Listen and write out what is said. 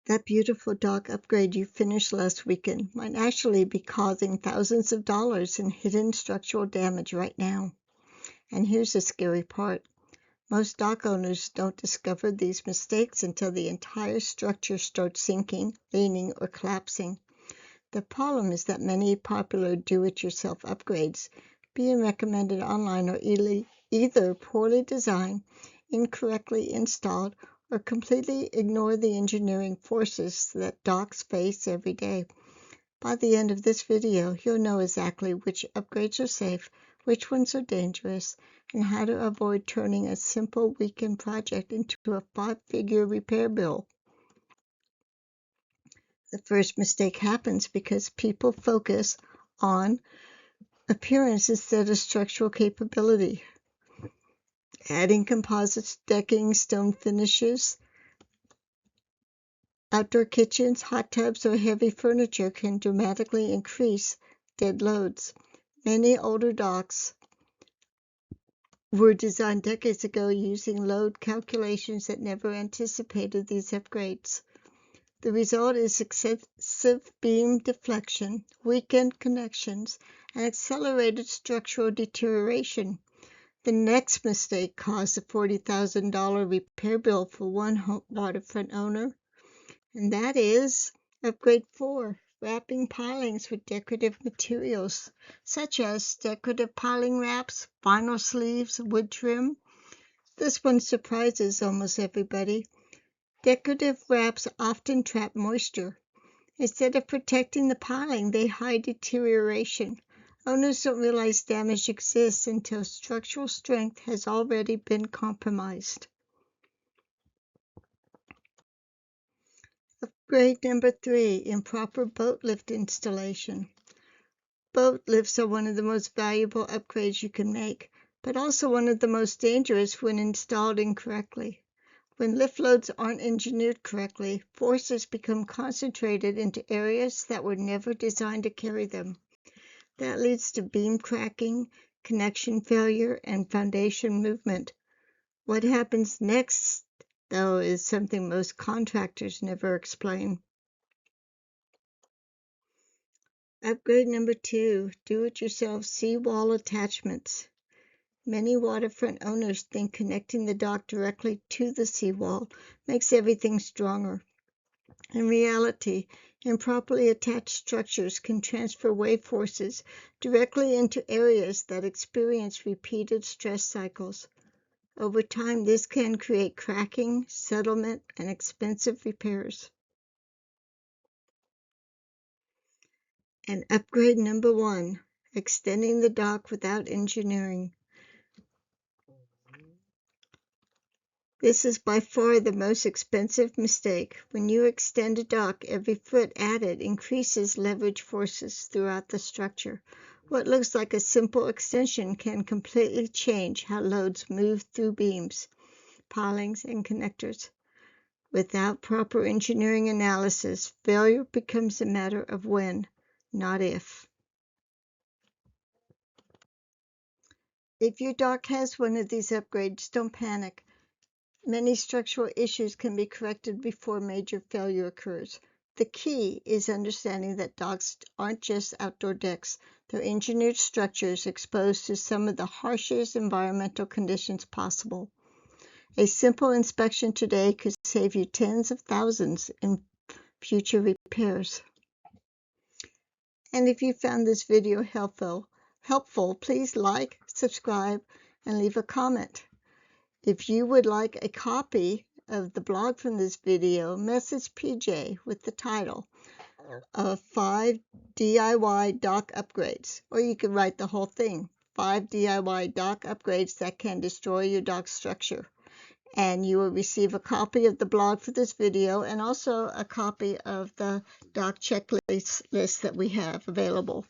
That beautiful dock upgrade you finished last weekend might actually be causing thousands of dollars in hidden structural damage right now. And here's the scary part. Most dock owners don't discover these mistakes until the entire structure starts sinking, leaning, or collapsing. The problem is that many popular do-it-yourself upgrades, being recommended online, are either poorly designed, incorrectly installed, or completely ignore the engineering forces that docks face every day. By the end of this video, you'll know exactly which upgrades are safe, which ones are dangerous, and how to avoid turning a simple weekend project into a 5-figure repair bill. The first mistake happens because people focus on appearance instead of structural capability. Adding composites, decking, stone finishes, outdoor kitchens, hot tubs, or heavy furniture can dramatically increase dead loads. Many older docks were designed decades ago using load calculations that never anticipated these upgrades. The result is excessive beam deflection, weakened connections, and accelerated structural deterioration. The next mistake caused a $40,000 repair bill for one waterfront owner, and that is Upgrade 4, wrapping pilings with decorative materials, such as decorative piling wraps, vinyl sleeves, wood trim. This one surprises almost everybody. Decorative wraps often trap moisture. Instead of protecting the piling, they hide deterioration. Owners don't realize damage exists until structural strength has already been compromised. Upgrade number 3, improper boat lift installation. Boat lifts are one of the most valuable upgrades you can make, but also one of the most dangerous when installed incorrectly. When lift loads aren't engineered correctly, forces become concentrated into areas that were never designed to carry them. That leads to beam cracking, connection failure, and foundation movement. What happens next, though, is something most contractors never explain. Upgrade number 2, do-it-yourself seawall attachments. Many waterfront owners think connecting the dock directly to the seawall makes everything stronger. In reality, improperly attached structures can transfer wave forces directly into areas that experience repeated stress cycles. Over time, this can create cracking, settlement, and expensive repairs. And upgrade number 1, extending the dock without engineering. This is by far the most expensive mistake. When you extend a dock, every foot added increases leverage forces throughout the structure. What looks like a simple extension can completely change how loads move through beams, pilings, and connectors. Without proper engineering analysis, failure becomes a matter of when, not if. If your dock has one of these upgrades, don't panic. Many structural issues can be corrected before major failure occurs. The key is understanding that docks aren't just outdoor decks. They're engineered structures exposed to some of the harshest environmental conditions possible. A simple inspection today could save you tens of thousands in future repairs. And if you found this video helpful, please like, subscribe, and leave a comment. If you would like a copy of the blog from this video, message PJ with the title of 5 DIY dock upgrades, or you can write the whole thing, 5 DIY dock upgrades that can destroy your dock structure. And you will receive a copy of the blog for this video and also a copy of the dock checklist that we have available.